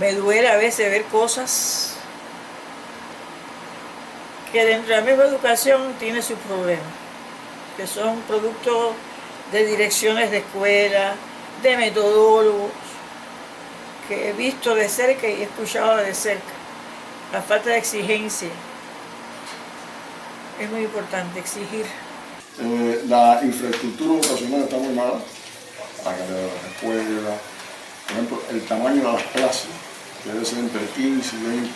Me duele a veces ver cosas que dentro de la misma educación tiene sus problemas, que son producto de direcciones de escuela, de metodólogos, que he visto de cerca y he escuchado de cerca. La falta de exigencia. Es muy importante exigir. La infraestructura educacional está muy mala, las escuelas, por ejemplo, el tamaño de las clases, que debe ser entre 15 y 20,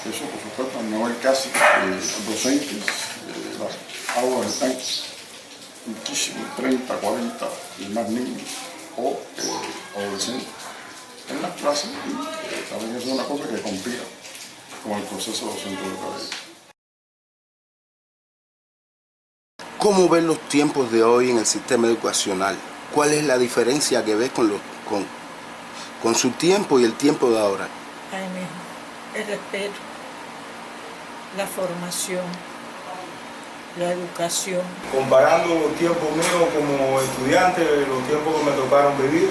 eso por supuesto no hay casi docentes, las aulas están muchísimos, 30, 40 y más niños o adolescentes en las clases, y también es una cosa que complica con el proceso docente educativo. ¿Cómo ves los tiempos de hoy en el sistema educacional? ¿Cuál es la diferencia que ves con su tiempo y el tiempo de ahora? Ahí mismo, el respeto, la formación, la educación. Comparando los tiempos míos como estudiante, los tiempos que me tocaron vivir,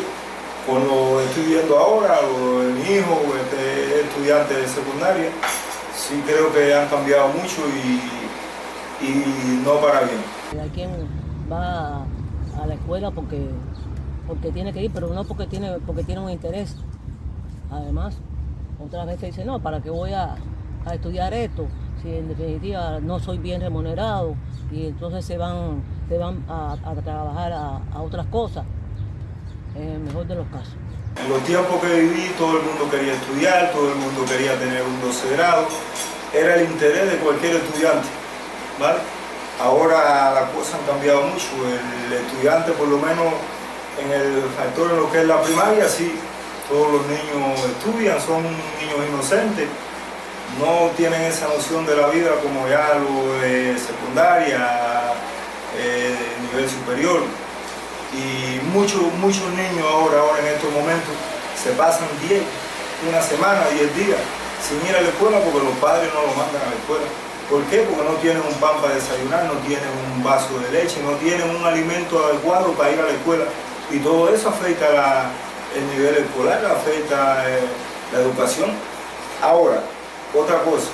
con lo que estoy viviendo ahora, lo de mi hijo, este estudiante de secundaria, sí creo que han cambiado mucho y no para bien. Hay quien va a la escuela porque tiene que ir, pero no porque tiene un interés. Además, otras veces dicen, no, ¿para qué voy a estudiar esto? Si en definitiva no soy bien remunerado, y entonces se van a trabajar a otras cosas, en el mejor de los casos. En los tiempos que viví, todo el mundo quería estudiar, todo el mundo quería tener un 12 grado, era el interés de cualquier estudiante, ¿vale? Ahora las cosas han cambiado mucho, el estudiante por lo menos en el factor en lo que es la primaria, sí, todos los niños estudian, son niños inocentes, no tienen esa noción de la vida como ya lo de secundaria, nivel superior. Y muchos niños ahora en estos momentos se pasan una semana, 10 días sin ir a la escuela porque los padres no los mandan a la escuela. ¿Por qué? Porque no tienen un pan para desayunar, no tienen un vaso de leche, no tienen un alimento adecuado para ir a la escuela. Y todo eso afecta el nivel escolar, afecta la educación. Ahora, otra cosa,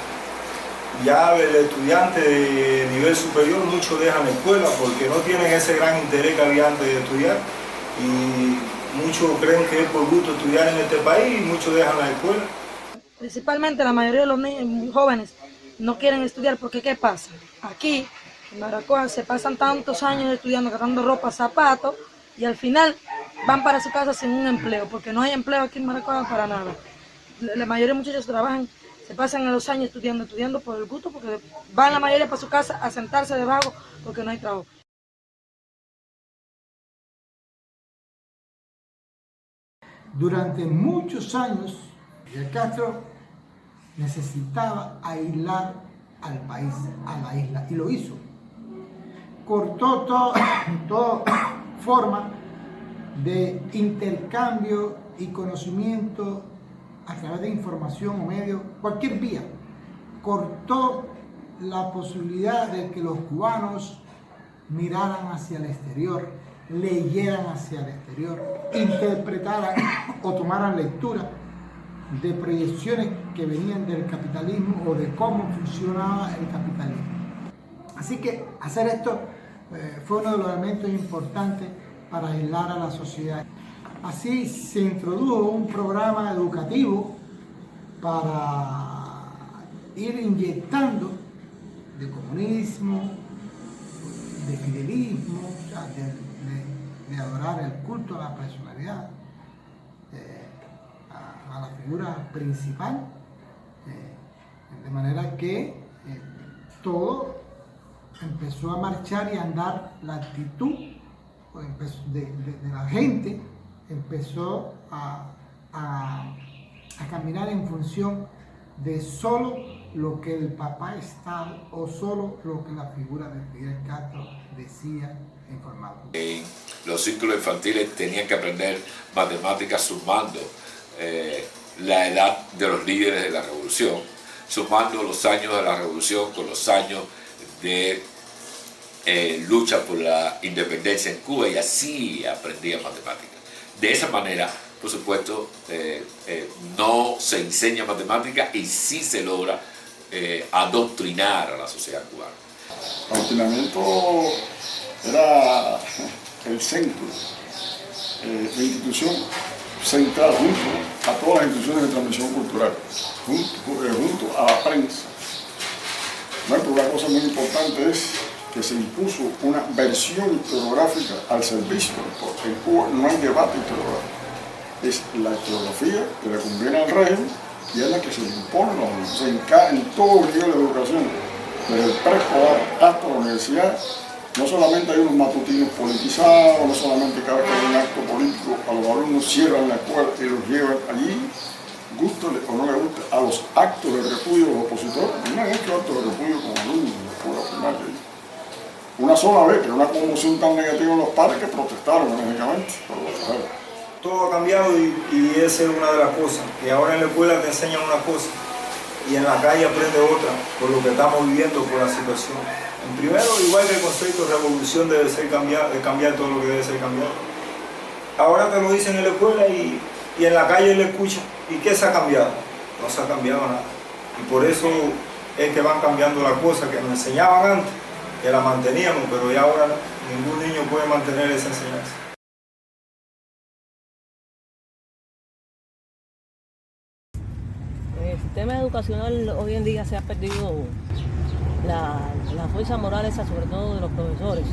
ya el estudiante de nivel superior, muchos dejan la escuela porque no tienen ese gran interés que había antes de estudiar. Y muchos creen que es por gusto estudiar en este país y muchos dejan la escuela. Principalmente la mayoría de los niños jóvenes no quieren estudiar porque ¿qué pasa? Aquí, en Baracoa, se pasan tantos años estudiando, gastando ropa, zapatos, y al final van para su casa sin un empleo, porque no hay empleo aquí en Baracoa para nada. La mayoría de muchachos trabajan, se pasan los años estudiando por el gusto, porque van la mayoría para su casa a sentarse de vago porque no hay trabajo. Durante muchos años, Fidel Castro necesitaba aislar al país, a la isla, y lo hizo. Cortó toda forma de intercambio y conocimiento a través de información o medios, cualquier vía. Cortó la posibilidad de que los cubanos miraran hacia el exterior, leyeran hacia el exterior, interpretaran o tomaran lectura de proyecciones que venían del capitalismo o de cómo funcionaba el capitalismo. Así que hacer esto fue uno de los elementos importantes para aislar a la sociedad. Así se introdujo un programa educativo para ir inyectando de comunismo, de fidelismo, o sea, de adorar el culto a la personalidad, a la figura principal, de manera que todo empezó a marchar y a andar, la actitud de la gente empezó a caminar en función de solo lo que el papá Estado o solo lo que la figura de Fidel Castro decía e informaba. En los círculos infantiles tenían que aprender matemáticas sumando la edad de los líderes de la revolución, sumando los años de la revolución con los años de lucha por la independencia en Cuba, y así aprendían matemáticas. De esa manera por supuesto, no se enseña matemática y sí se logra adoctrinar a la sociedad cubana. El adoctrinamiento era el centro, la institución central junto a todas las instituciones de transmisión cultural, junto a la prensa. Pero una cosa muy importante es que se impuso una versión historiográfica al servicio, porque en Cuba no hay debate historiográfico. Es la historiografía que le conviene al régimen y es la que se le impone a la universidad. En todos los niveles de educación, desde el preescolar hasta la universidad, no solamente hay unos matutinos politizados, no solamente cada vez que hay un acto político, a los alumnos cierran la escuela y los llevan allí, gústale o no le guste, a los actos de repudio de los opositores. No han hecho actos de repudio como alumnos de la escuela primaria. Una sola vez, que era una conmoción tan negativa en los padres que protestaron enérgicamente. Todo ha cambiado y esa es una de las cosas, que ahora en la escuela te enseñan una cosa y en la calle aprende otra, por lo que estamos viviendo, por la situación. En primero, igual que el concepto de revolución debe ser de cambiar todo lo que debe ser cambiado. Ahora te lo dicen en la escuela y en la calle le escuchan. ¿Y qué se ha cambiado? No se ha cambiado nada. Y por eso es que van cambiando las cosas que nos enseñaban antes, que la manteníamos, pero ya ahora ningún niño puede mantener esa enseñanza. El sistema educacional hoy en día se ha perdido la fuerza moral esa, sobre todo de los profesores.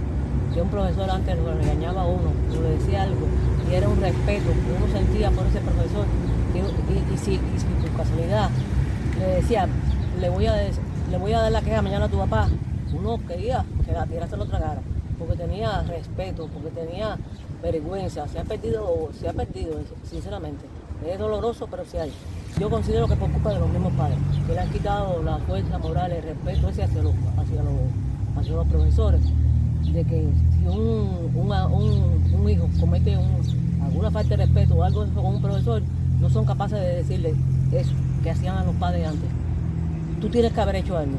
Que un profesor antes lo regañaba a uno, le decía algo, y era un respeto que uno sentía por ese profesor. Y si por casualidad le decía, le voy a dar la queja mañana a tu papá, uno quería que la tierra se lo tragara, porque tenía respeto, porque tenía vergüenza. Se ha perdido eso, sinceramente. Es doloroso, pero sí hay. Yo considero que por culpa de los mismos padres, que le han quitado la fuerza moral, el respeto ese hacia los profesores, de que si un hijo comete alguna falta de respeto o algo con un profesor, no son capaces de decirle eso que hacían a los padres antes. Tú tienes que haber hecho algo.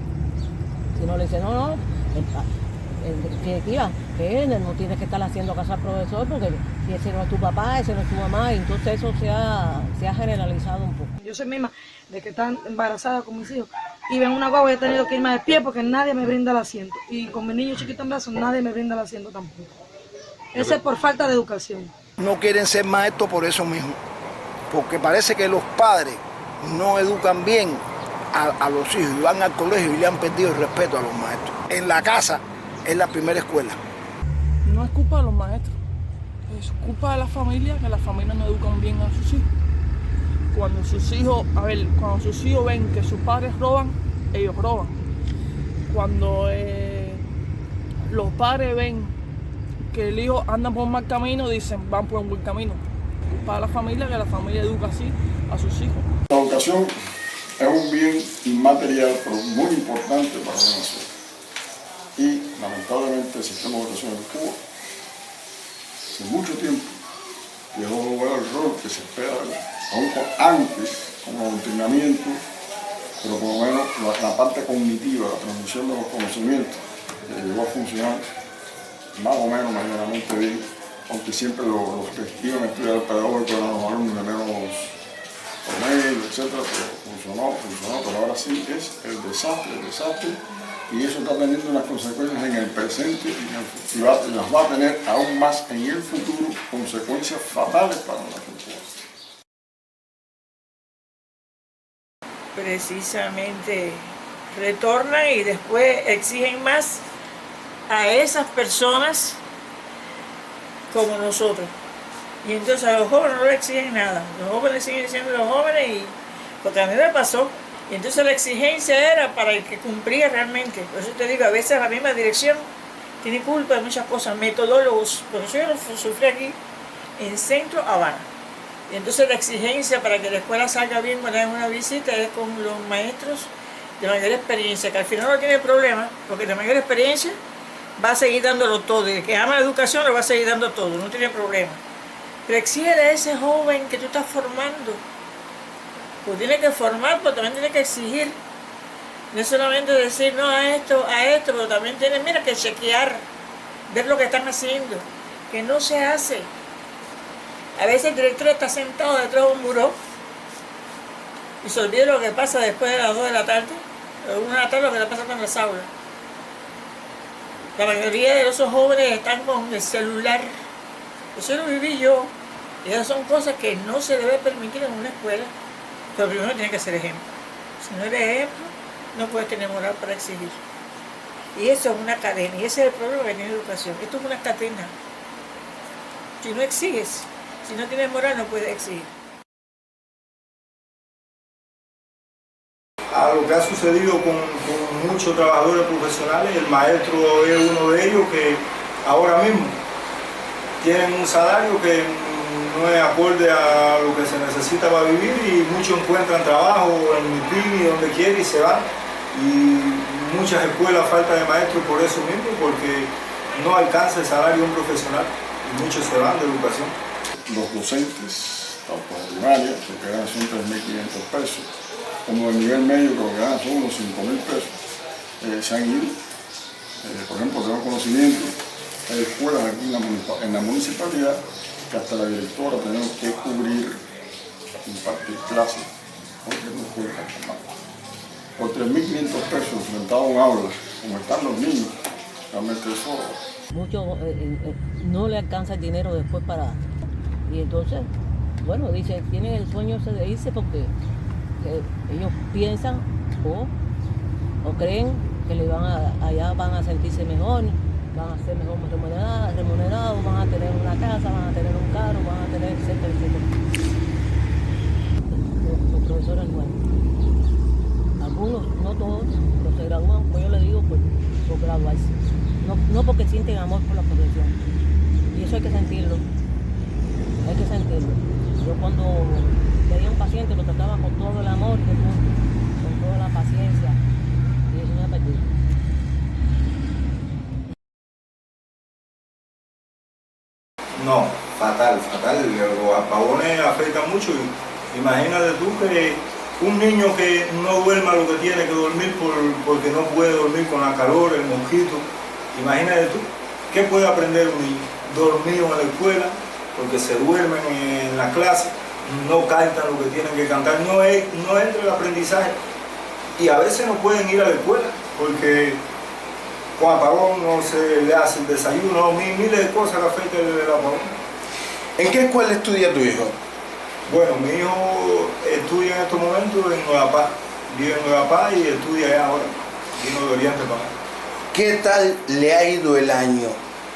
Si no le dicen, no, que él no tiene que estar haciendo caso al profesor, porque si ese no es tu papá, ese no es tu mamá, y entonces eso se ha generalizado un poco. Yo soy misma de que están embarazada con mis hijos y ven una guagua y he tenido que irme de pie porque nadie me brinda el asiento. Y con mi niño chiquito en brazos nadie me brinda el asiento tampoco. Eso es por falta de educación. No quieren ser maestros por eso mismo, porque parece que los padres no educan bien a los hijos y van al colegio y le han perdido el respeto a los maestros. En la casa es la primera escuela. No es culpa de los maestros, es culpa de la familia, que las familias no educan bien a sus hijos. Cuando sus hijos ven que sus padres roban, ellos roban. Cuando los padres ven que el hijo anda por un mal camino, dicen, van por un buen camino. Culpa de la familia, que la familia educa así a sus hijos. La educación es un bien inmaterial, pero muy importante para una nación. Y lamentablemente el sistema de educación en Cuba, hace mucho tiempo, llegó a lograr el rol que se espera, aún antes, con el adoctrinamiento, pero por lo menos la parte cognitiva, la transmisión de los conocimientos, llegó a funcionar más o menos medianamente bien, aunque siempre los que iban a estudiar el pedagógico eran los alumnos de menos promedio, etc., pero funcionó, pero ahora sí es el desastre, y eso está teniendo unas consecuencias en el presente y las va a tener aún más en el futuro, consecuencias fatales para la cultura. Precisamente retornan y después exigen más a esas personas como nosotros. Y entonces a los jóvenes no le exigen nada. Los jóvenes siguen siendo los jóvenes, y porque a mí me pasó. Y entonces la exigencia era para el que cumplía realmente. Por eso te digo, a veces la misma dirección tiene culpa de muchas cosas, metodólogos. Por eso yo lo sufrí aquí en Centro Habana. Y entonces la exigencia para que la escuela salga bien cuando hay una visita es con los maestros de mayor experiencia, que al final no tiene problema, porque de mayor experiencia va a seguir dándolo todo. Y el que ama la educación lo va a seguir dando todo, no tiene problema. Pero exígele a ese joven que tú estás formando. Pues tiene que formar, pero también tiene que exigir. No es solamente decir no a esto, pero también tiene, que chequear, ver lo que están haciendo, que no se hace. A veces el director está sentado detrás de un buró y se olvida lo que pasa después de las 2 de la tarde, o 1 de la tarde, lo que le pasa en las aulas. La mayoría de esos jóvenes están con el celular. Eso lo viví yo. Y esas son cosas que no se debe permitir en una escuela. Pero primero tiene que ser ejemplo. Si no eres ejemplo, no puedes tener moral para exigir. Y eso es una cadena. Y ese es el problema que tiene educación. Esto es una cadena. Si no exiges, si no tienes moral, no puedes exigir. A lo que ha sucedido con muchos trabajadores profesionales, el maestro es uno de ellos que ahora mismo tienen un salario que no es acorde a lo que se necesita para vivir y muchos encuentran trabajo en MIPIMI, donde quieren y se van. Y muchas escuelas falta de maestros por eso mismo, porque no alcanza el salario de un profesional y muchos se van de educación. Los docentes, tanto de primaria, lo que ganan son 3.500 pesos, como de nivel medio, que lo que ganan son unos 5.000 pesos, se han ido. Por ejemplo, tengo conocimiento, hay escuelas aquí en la municipalidad que hasta la directora tenemos que cubrir, impartir clases, porque no puede más. Por 3.500 pesos enfrentado a un aula, como están los niños, realmente eso... Muchos no le alcanza el dinero después para... Y entonces, bueno, dice, tienen el sueño ese de irse porque ellos piensan o creen que allá van a sentirse mejor, van a ser mejor remunerados, van a tener una casa, van a tener un carro, van a tener etcétera, etcétera. Los profesores nuevos. Algunos, no todos, pero se gradúan, como yo le digo, por graduarse. No porque sienten amor por la profesión. Y eso hay que sentirlo. Hay que sentirlo. Yo cuando veía a un paciente lo trataba con todo el amor del mundo, con toda la paciencia. Y eso no ha perdido. No, fatal. Los apagones afectan mucho. Imagínate tú que un niño que no duerma lo que tiene que dormir porque no puede dormir con la calor, el mosquito. Imagínate tú, ¿qué puede aprender un niño? Dormido en la escuela, porque se duermen en la clase, no cantan lo que tienen que cantar, no entra el aprendizaje. Y a veces no pueden ir a la escuela, porque con apagón no se le hace el desayuno, miles de cosas que afectan el apagón. ¿En qué escuela estudia tu hijo? Bueno, mi hijo estudia en estos momentos en Nueva Paz, vive en Nueva Paz y estudia allá ahora, vino de Oriente para acá. ¿Qué tal le ha ido el año?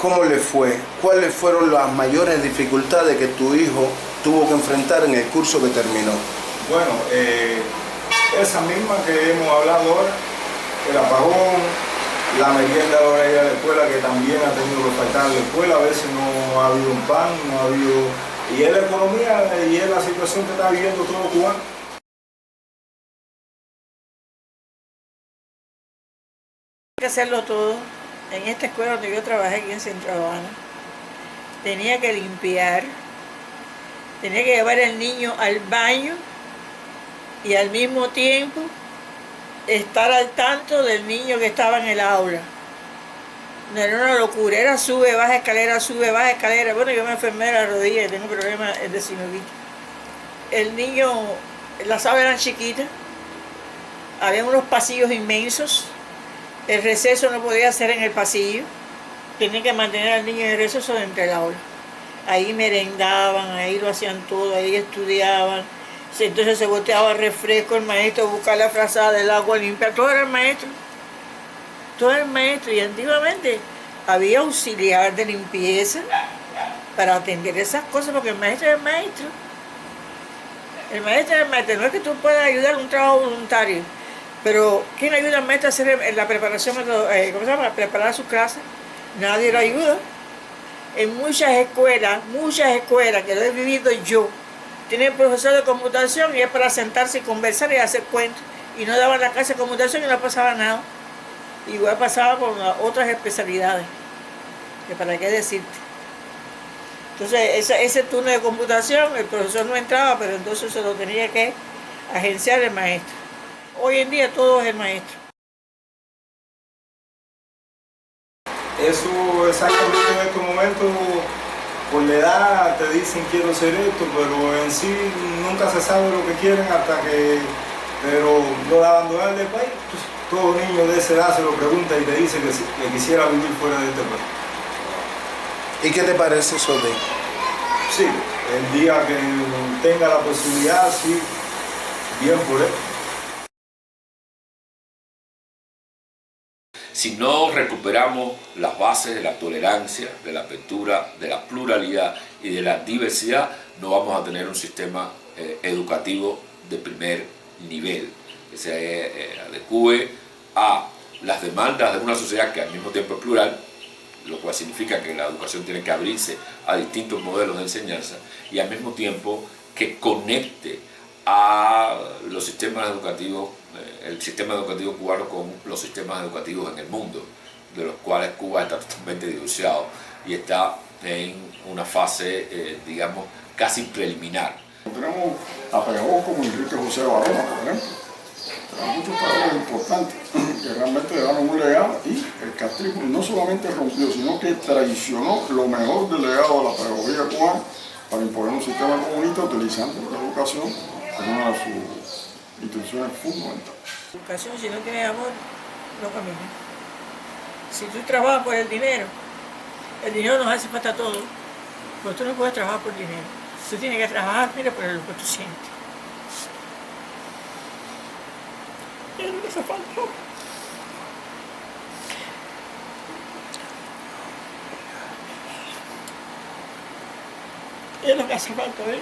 ¿Cómo le fue? ¿Cuáles fueron las mayores dificultades que tu hijo tuvo que enfrentar en el curso que terminó? Bueno, esa misma que hemos hablado ahora, el apagón, la merienda a la hora de ir a la escuela, que también ha tenido que faltar en la escuela, a veces no ha habido un pan, no ha habido... Y es la economía y es la situación que está viviendo todo cubano. Hay que hacerlo todo. En esta escuela donde yo trabajé aquí en Centro Habana, tenía que limpiar, tenía que llevar al niño al baño y al mismo tiempo estar al tanto del niño que estaba en el aula. No era una locura, era sube, baja escalera. Bueno, yo me enfermé de la rodilla y tengo problemas de sinusitis. El niño, las aulas eran chiquitas, había unos pasillos inmensos. El receso no podía ser en el pasillo, tenía que mantener al niño en el receso dentro del aula. Ahí merendaban, ahí lo hacían todo, ahí estudiaban. Entonces se boteaba refresco, el maestro buscaba la frazada del agua limpia, todo era el maestro. Todo era el maestro. Y antiguamente había auxiliar de limpieza para atender esas cosas, porque el maestro es el maestro. El maestro es el maestro, no es que tú puedas ayudar a un trabajo voluntario. Pero, ¿quién ayuda al maestro a hacer la preparación, ¿cómo se llama? A preparar sus clases? Nadie lo ayuda. En muchas escuelas que lo he vivido yo, tienen profesor de computación y es para sentarse y conversar y hacer cuentos. Y no daban la clase de computación y no pasaba nada. Igual pasaba con otras especialidades, que para qué decirte. Entonces, ese turno de computación, el profesor no entraba, pero entonces se lo tenía que agenciar el maestro. Hoy en día todo es el maestro. Eso exactamente en estos momentos por la edad te dicen quiero ser esto, pero en sí nunca se sabe lo que quieren hasta que... Pero lo de abandonar el país, pues, todo niño de esa edad se lo pregunta y te dice que quisiera vivir fuera de este país. ¿Y qué te parece eso de? Sí, el día que tenga la posibilidad, sí, bien por él. Si no recuperamos las bases de la tolerancia, de la apertura, de la pluralidad y de la diversidad, no vamos a tener un sistema educativo de primer nivel, que se adecue a las demandas de una sociedad que al mismo tiempo es plural, lo cual significa que la educación tiene que abrirse a distintos modelos de enseñanza y al mismo tiempo que conecte a los sistemas educativos, el sistema educativo cubano con los sistemas educativos en el mundo, de los cuales Cuba está totalmente divorciado y está en una fase, digamos, casi preliminar. Tenemos a pedagogos como Enrique José Barona, por ejemplo. Tenemos muchos pedagogos importantes que realmente dejaron un legado y el castrismo no solamente rompió, sino que traicionó lo mejor del legado de la pedagogía cubana para imponer un sistema comunista utilizando la educación como una de sus instituciones fundamentales. La educación, si no tienes amor, no camina. Si tú trabajas por el dinero nos hace falta todo, pero tú no puedes trabajar por dinero. Tú tienes que trabajar, mira, por lo que tú sientes. Es lo que hace falta. Es lo que hace falta, ¿ves?